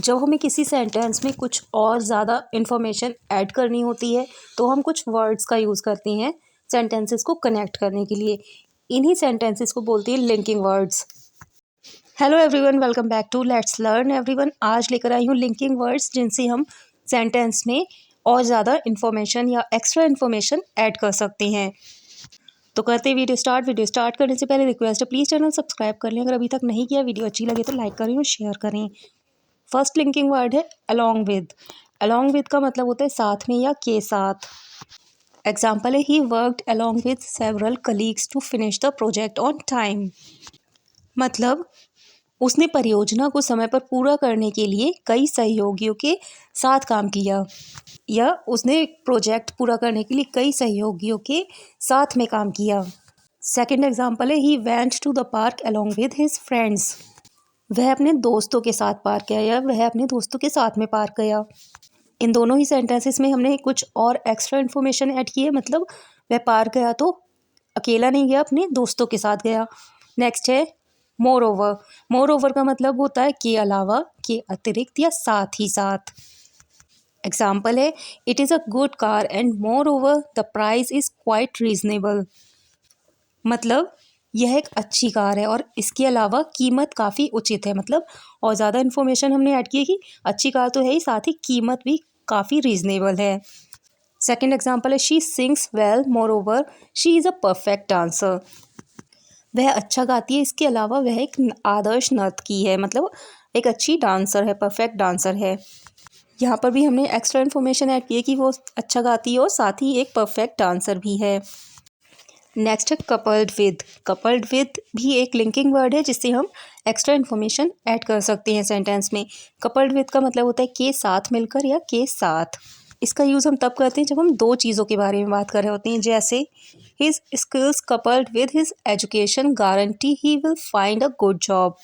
जब हमें किसी सेंटेंस में कुछ और ज़्यादा इन्फॉर्मेशन ऐड करनी होती है तो हम कुछ वर्ड्स का यूज़ करते हैं सेंटेंसेस को कनेक्ट करने के लिए। इन्हीं सेंटेंसेस को बोलते हैं linking words. Hello everyone, welcome back to let's learn everyone. आज लेकर आई हूँ लिंकिंग वर्ड्स जिनसे हम सेंटेंस में और ज़्यादा इन्फॉर्मेशन या एक्स्ट्रा इन्फॉर्मेशन ऐड कर सकते हैं। तो करते हैं वीडियो स्टार्ट करने से पहले रिक्वेस्ट है, प्लीज़ चैनल सब्सक्राइब कर लें अगर अभी तक नहीं किया। वीडियो अच्छी लगे तो लाइक करें और शेयर करें। फर्स्ट लिंकिंग वर्ड है अलॉन्ग विद। अलॉन्ग विद का मतलब होता है साथ में या के साथ। एग्जाम्पल है he worked along with several colleagues to finish the project on time. मतलब उसने परियोजना को समय पर पूरा करने के लिए कई सहयोगियों के साथ काम किया, या उसने प्रोजेक्ट पूरा करने के लिए कई सहयोगियों के साथ में काम किया। सेकेंड एग्जाम्पल है he went to the park along with his friends. वह अपने दोस्तों के साथ पार्क गया या वह अपने दोस्तों के साथ में पार्क गया। इन दोनों ही सेंटेंसेस में हमने कुछ और एक्स्ट्रा इन्फॉर्मेशन ऐड की है। मतलब वह पार्क गया तो अकेला नहीं गया, अपने दोस्तों के साथ गया। नेक्स्ट है मोर ओवर। मोर ओवर का मतलब होता है के अलावा, के अतिरिक्त या साथ ही साथ। एग्जाम्पल है it is a good car and more over the price is quite reasonable. मतलब यह एक अच्छी कार है और इसके अलावा कीमत काफ़ी उचित है। मतलब और ज़्यादा इन्फॉर्मेशन हमने ऐड की है कि अच्छी कार तो है ही, साथ ही कीमत भी काफ़ी रीजनेबल है। सेकेंड एग्जाम्पल है she sings well more over she is a perfect dancer. वह अच्छा गाती है, इसके अलावा वह एक आदर्श नर्तकी है। मतलब एक अच्छी डांसर है, परफेक्ट डांसर है। यहाँ पर भी हमने एक्स्ट्रा इन्फॉर्मेशन ऐड की है कि वो अच्छा गाती है और साथ ही एक परफेक्ट डांसर भी है। नेक्स्ट है कपल्ड विद। कपल्ड विद भी एक लिंकिंग वर्ड है जिससे हम एक्स्ट्रा इन्फॉर्मेशन ऐड कर सकते हैं सेंटेंस में। कपल्ड विद का मतलब होता है के साथ मिलकर या के साथ। इसका यूज़ हम तब करते हैं जब हम दो चीज़ों के बारे में बात कर रहे होते हैं, जैसे his skills coupled with his education guarantee he will find a good job.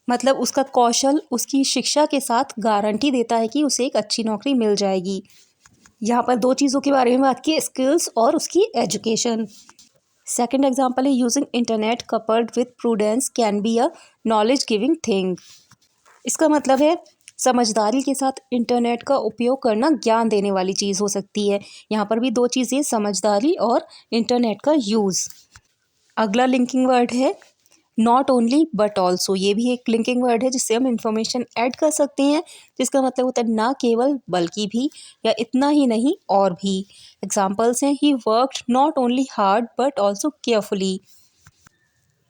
मतलब उसका कौशल उसकी शिक्षा के साथ गारंटी देता है कि उसे एक अच्छी नौकरी मिल जाएगी। यहाँ पर दो चीज़ों के बारे में बात की, स्किल्स और उसकी एजुकेशन। सेकेंड एग्जाम्पल है using internet coupled with prudence can be a knowledge giving thing. इसका मतलब है समझदारी के साथ इंटरनेट का उपयोग करना ज्ञान देने वाली चीज़ हो सकती है। यहाँ पर भी दो चीज़ें, समझदारी और इंटरनेट का यूज़। अगला लिंकिंग वर्ड है नॉट ओनली बट ऑल्सो। ये भी एक लिंकिंग वर्ड है जिससे हम इंफॉर्मेशन ऐड कर सकते हैं, जिसका मतलब होता है ना केवल बल्कि भी, या इतना ही नहीं और भी। एग्जाम्पल्स हैं he worked not only hard but also carefully.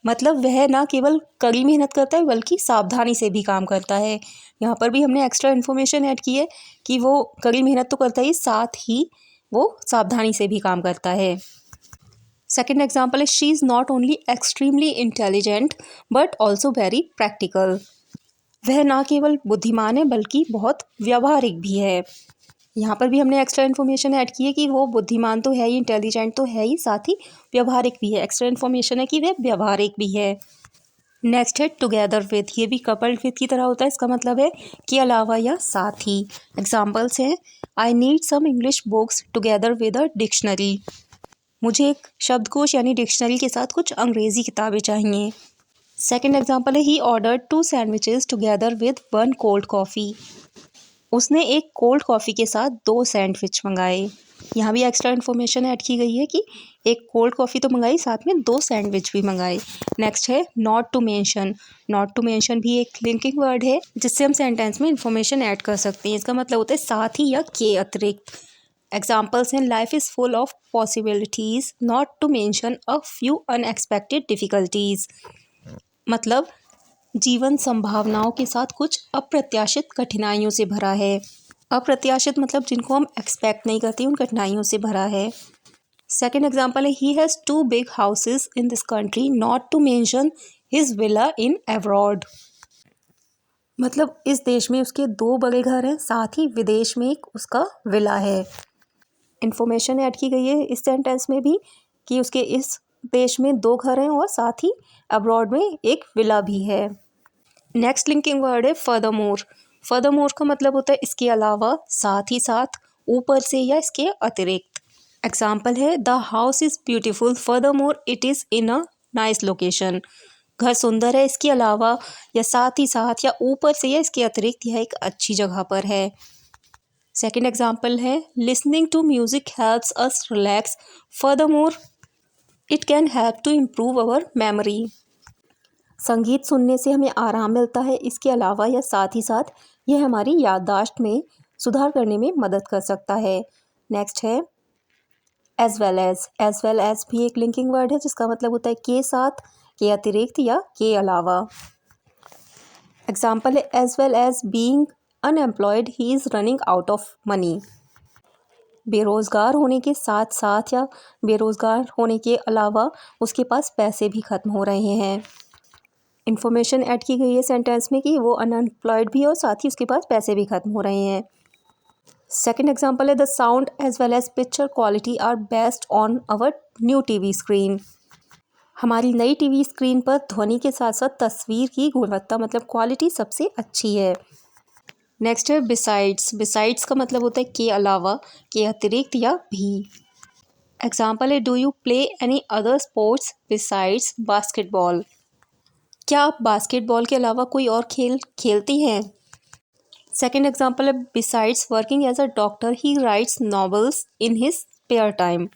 मतलब वह ना केवल कड़ी मेहनत करता है बल्कि सावधानी से भी काम करता है। यहाँ पर भी हमने एक्स्ट्रा इन्फॉर्मेशन ऐड की है कि वो कड़ी मेहनत तो करता ही, साथ ही वो सावधानी से भी काम करता है। सेकेंड एग्जाम्पल है she is not only extremely intelligent but also very practical. वह ना केवल बुद्धिमान है बल्कि बहुत व्यावहारिक भी है। यहाँ पर भी हमने एक्स्ट्रा इन्फॉर्मेशन ऐड की है कि वो बुद्धिमान तो है ही, इंटेलिजेंट तो है ही, साथ ही व्यावहारिक भी है। एक्स्ट्रा इन्फॉर्मेशन है कि वह व्यावहारिक भी है। नेक्स्ट है टुगेदर विथ। ये भी कपल्ड विथ की तरह होता है। इसका मतलब है कि अलावा या साथ ही। एग्जाम्पल्स हैं I need some English books together with a dictionary. मुझे एक शब्दकोश यानी डिक्शनरी के साथ कुछ अंग्रेज़ी किताबें चाहिए। सेकेंड एग्जाम्पल है he ordered 2 sandwiches together with 1 cold coffee. उसने एक कोल्ड कॉफ़ी के साथ 2 सैंडविच मंगाए। यहाँ भी एक्स्ट्रा इन्फॉर्मेशन ऐड की गई है कि एक कोल्ड कॉफ़ी तो मंगाई, साथ में 2 सैंडविच भी मंगाए। नेक्स्ट है not to mention. Not to mention भी एक लिंकिंग वर्ड है जिससे हम सेंटेंस में इन्फॉर्मेशन ऐड कर सकते हैं। इसका मतलब होता है साथ ही या के अतिरिक्त। एग्जाम्पल्स हैं life is full of possibilities not to mention a few unexpected difficulties. मतलब जीवन संभावनाओं के साथ कुछ अप्रत्याशित कठिनाइयों से भरा है। अप्रत्याशित मतलब जिनको हम एक्सपेक्ट नहीं करते, उन कठिनाइयों से भरा है। सेकेंड एग्जाम्पल है he has 2 big houses in this country not to mention his villa in abroad. मतलब इस देश में उसके 2 बड़े घर हैं, साथ ही विदेश में एक उसका विला है। इन्फॉर्मेशन ऐड की गई है इस सेंटेंस में भी कि उसके इस देश में 2 घर हैं और साथ ही अब्रॉड में एक विला भी है। नेक्स्ट लिंकिंग वर्ड है फर्दरमोर। फर्दरमोर का मतलब होता है इसके अलावा, साथ ही साथ, ऊपर से या इसके अतिरिक्त। एग्जाम्पल है the house is beautiful furthermore it is in a nice location. घर सुंदर है इसके अलावा या साथ ही साथ या ऊपर से या इसके अतिरिक्त यह एक अच्छी जगह पर है। सेकंड एग्जाम्पल है listening to music helps us relax, furthermore it can help to improve our memory. संगीत सुनने से हमें आराम मिलता है, इसके अलावा या साथ ही साथ यह हमारी याददाश्त में सुधार करने में मदद कर सकता है। नेक्स्ट है एज वेल एज भी एक लिंकिंग वर्ड है जिसका मतलब होता है के साथ, के अतिरिक्त या के अलावा। एग्जाम्पल है as well as being unemployed he is running out of money. बेरोज़गार होने के साथ साथ या बेरोज़गार होने के अलावा उसके पास पैसे भी ख़त्म हो रहे हैं। इन्फॉर्मेशन ऐड की गई है सेंटेंस में कि वो अनएम्प्लॉयड भी है और साथ ही उसके पास पैसे भी ख़त्म हो रहे हैं। सेकेंड एग्जाम्पल है the sound as well as picture quality are best on our new TV screen. हमारी नई टीवी स्क्रीन पर ध्वनि के साथ साथ तस्वीर की गुणवत्ता मतलब क्वालिटी सबसे अच्छी है। नेक्स्ट है बिसाइड्स का मतलब होता है के अलावा, के अतिरिक्त या भी। एग्जाम्पल है do you play any other sports besides basketball. क्या आप बास्केटबॉल के अलावा कोई और खेल खेलती हैं। सेकेंड एग्जाम्पल है besides working as a doctor he writes novels in his spare time.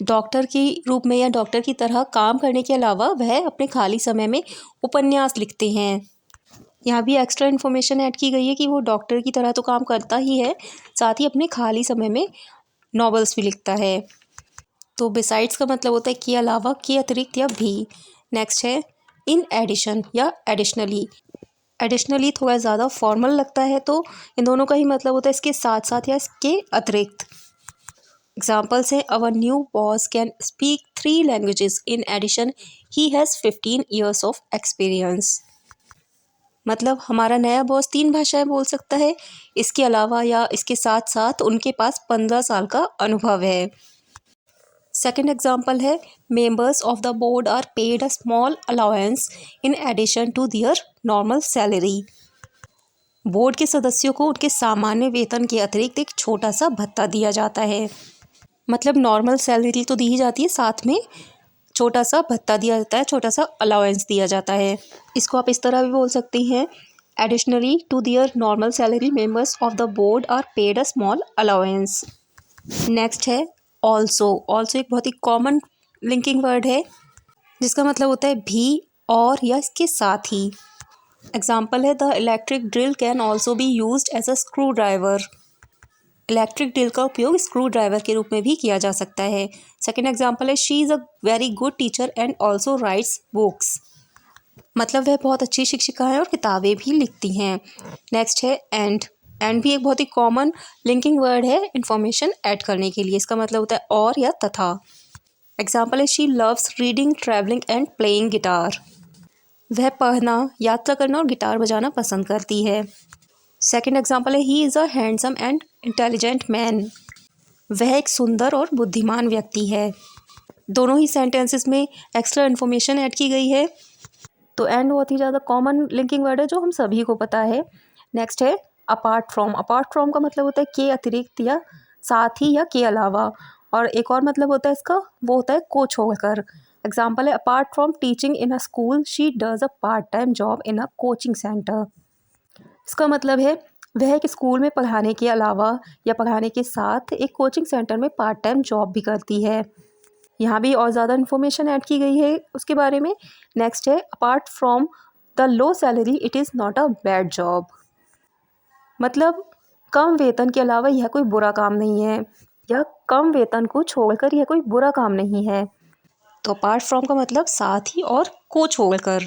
Doctor के रूप में या डॉक्टर की तरह काम करने के अलावा वह अपने खाली समय में उपन्यास लिखते हैं। यहाँ भी एक्स्ट्रा इन्फॉर्मेशन ऐड की गई है कि वो डॉक्टर की तरह तो काम करता ही है, साथ ही अपने खाली समय में नॉवेल्स भी लिखता है। तो बिसाइड्स का मतलब होता है के अलावा, के अतिरिक्त या भी। नेक्स्ट है इन एडिशन या एडिशनली थोड़ा ज़्यादा फॉर्मल लगता है, तो इन दोनों का ही मतलब होता है इसके साथ साथ या इसके अतिरिक्त। एग्जाम्पल्स हैं our new boss can speak 3 languages, in addition he has 15 years of experience. मतलब हमारा नया बॉस 3 भाषाएं बोल सकता है, इसके अलावा या इसके साथ साथ उनके पास 15 साल का अनुभव है। सेकेंड एग्जाम्पल है members of the board are paid a small allowance in addition to their normal salary. Board के सदस्यों को उनके सामान्य वेतन के अतिरिक्त एक छोटा सा भत्ता दिया जाता है। मतलब नॉर्मल सैलरी तो दी ही जाती है, साथ में छोटा सा भत्ता दिया जाता है, छोटा सा अलाउंस दिया जाता है। इसको आप इस तरह भी बोल सकती हैं additionally to their normal salary members of the board are paid a small allowance. Next है ऑल्सो एक बहुत ही कॉमन लिंकिंग वर्ड है जिसका मतलब होता है भी और या इसके साथ ही। एग्जाम्पल है the electric drill can also be used as a screwdriver. Electric drill का उपयोग स्क्रू ड्राइवर के रूप में भी किया जा सकता है। सेकेंड एग्जाम्पल है she is a very good teacher and also writes books. मतलब वह बहुत अच्छी शिक्षिका है और किताबें भी लिखती हैं। नेक्स्ट है एंड भी एक बहुत ही कॉमन लिंकिंग वर्ड है इन्फॉर्मेशन ऐड करने के लिए। इसका मतलब होता है और या तथा। एग्जाम्पल है she loves reading, travelling and playing guitar. वह पढ़ना, यात्रा करना और गिटार बजाना पसंद करती है। सेकेंड एग्जाम्पल है he is a handsome and intelligent man. वह एक सुंदर और बुद्धिमान व्यक्ति है। दोनों ही सेंटेंसेस में एक्स्ट्रा इन्फॉर्मेशन ऐड की गई है। तो एंड बहुत ही ज़्यादा कॉमन लिंकिंग वर्ड है जो हम सभी को पता है। नेक्स्ट है अपार्ट फ्रॉम का मतलब होता है के अतिरिक्त या साथ ही या के अलावा। और एक और मतलब होता है इसका, वो होता है को छोड़कर। एग्जाम्पल है apart from teaching in a school she does a part time job in a coaching centre. इसका मतलब है वह एक स्कूल में पढ़ाने के अलावा या पढ़ाने के साथ एक कोचिंग सेंटर में पार्ट टाइम जॉब भी करती है। यहाँ भी और ज़्यादा इन्फॉर्मेशन ऐड की गई है उसके बारे में। नेक्स्ट है apart from the low salary it is not a bad job. मतलब कम वेतन के अलावा यह कोई बुरा काम नहीं है, या कम वेतन को छोड़कर यह कोई बुरा काम नहीं है। तो अपार्ट फ्रॉम का मतलब साथ ही और को छोड़कर।